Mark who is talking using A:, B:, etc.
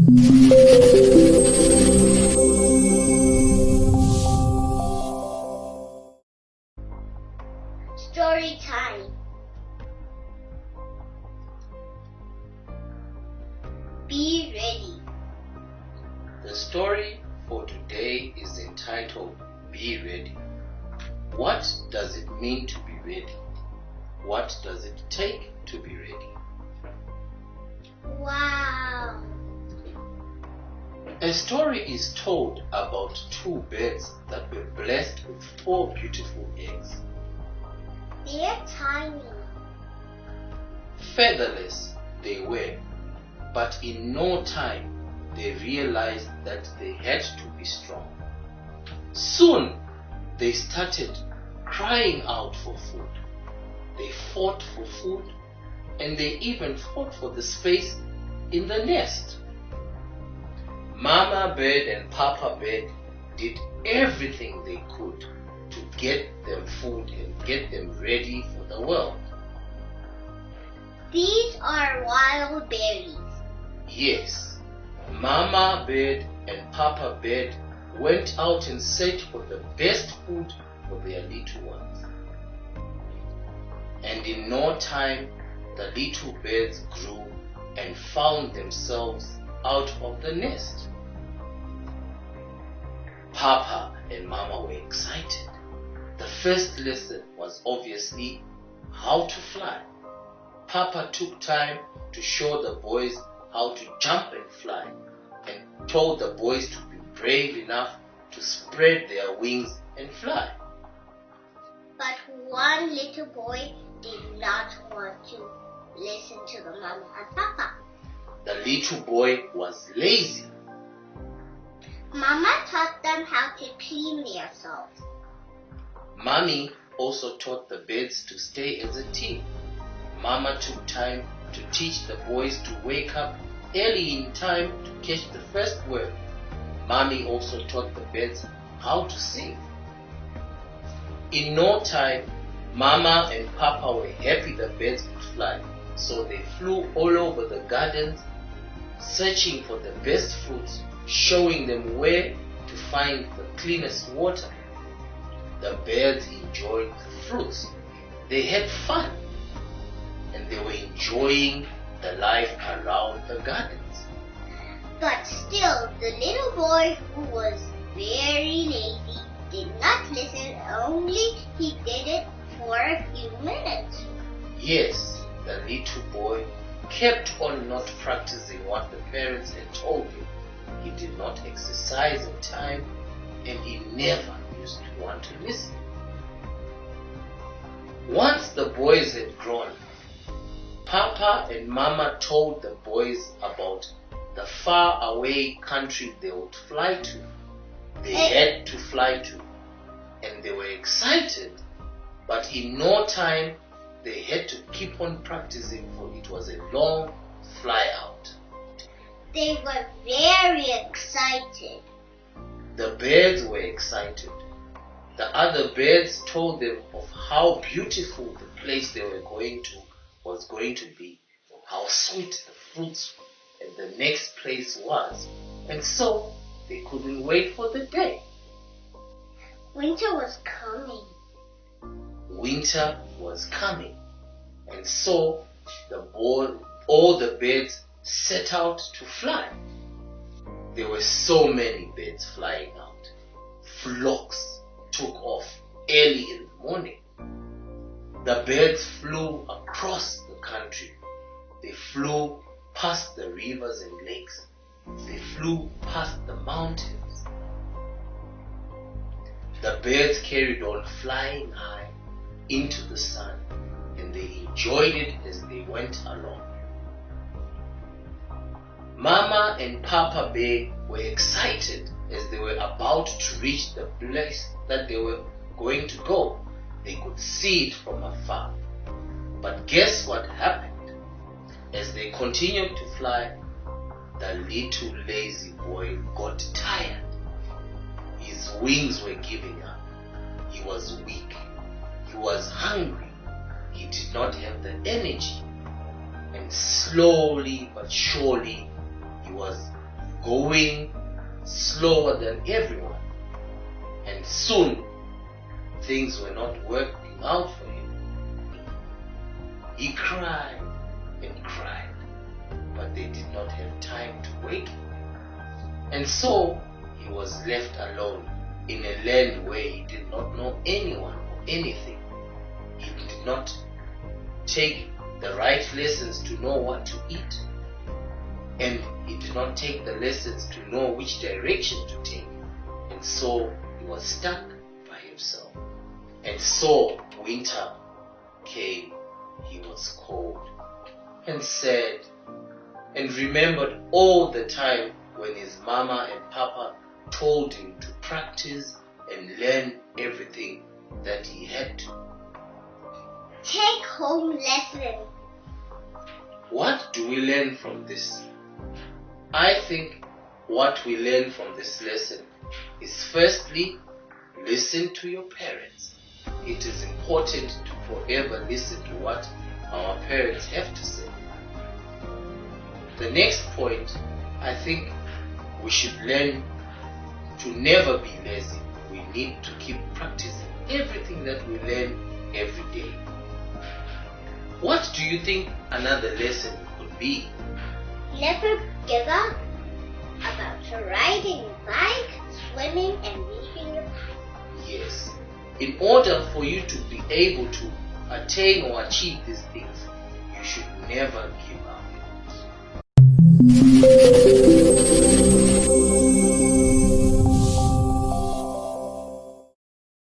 A: Story time. Be ready.
B: The story for today is entitled Be Ready. What does it mean to be ready? What does it take to be ready?
A: Wow.
B: A story is told about two birds that were blessed with 4 beautiful eggs.
A: They're tiny.
B: Featherless they were, but in no time they realized that they had to be strong. Soon they started crying out for food. They fought for food, and they even fought for the space in the nest. Mama bird and Papa bird did everything they could to get them food and get them ready for the world.
A: These are wild berries.
B: Yes, Mama bird and Papa bird went out and searched for the best food for their little ones. And in no time, the little birds grew and found themselves out of the nest. Papa and Mama were excited. The first lesson was obviously how to fly. Papa took time to show the boys how to jump and fly, and told the boys to be brave enough to spread their wings and fly.
A: But one little boy did not want to listen to the Mama and Papa.
B: The little boy was lazy.
A: Mama taught them how to clean themselves.
B: Mommy also taught the birds to stay as a team. Mama took time to teach the boys to wake up early in time to catch the first worm. Mommy also taught the birds how to sing. In no time, Mama and Papa were happy the birds could fly, so they flew all over the gardens, searching for the best fruits, showing them where to find the cleanest water. The birds enjoyed the fruits. They had fun, and they were enjoying the life around the gardens.
A: But still, the little boy, who was very lazy, did not listen, only he did it for a few minutes.
B: Yes, the little boy kept on not practicing what the parents had told him. He did not exercise in time, and he never used to want to listen. Once the boys had grown, Papa and Mama told the boys about the far away country they would fly to. They had to fly to, and they were excited, but in no time they had to keep on practicing, for it was a long fly out.
A: They were very excited.
B: The birds were excited. The other birds told them of how beautiful the place they were going to was going to be, how sweet the fruits and the next place was, and so they couldn't wait for the day.
A: Winter was coming.
B: Winter was coming, and so all the birds set out to fly. There were so many birds flying out. Flocks took off early in the morning. The birds flew across the country. They flew past the rivers and lakes. They flew past the mountains. The birds carried on flying high into the sun, and they enjoyed it as they went along. Mama and Papa Bear were excited as they were about to reach the place that they were going to go. They could see it from afar. But guess what happened? As they continued to fly, the little lazy boy got tired. His wings were giving up. He was weak. He was hungry. He did not have the energy. And slowly but surely, he was going slower than everyone. And soon, things were not working out for him. He cried and cried, but they did not have time to wait for him. And so, he was left alone in a land where he did not know anyone or anything. He did not take the right lessons to know what to eat. And he did not take the lessons to know which direction to take. And so he was stuck by himself. And so winter came. He was cold and sad and remembered all the time when his mama and papa told him to practice and learn everything that he had to.
A: Take home lesson.
B: What do we learn from this? I think what we learn from this lesson is, firstly, listen to your parents. It is important to forever listen to what our parents have to say. The next point, I think we should learn to never be lazy. We need to keep practicing everything that we learn every day. What do you think another lesson could be?
A: Never give up about riding a bike, swimming, and reading a book.
B: Yes. In order for you to be able to attain or achieve these things, you should never give up.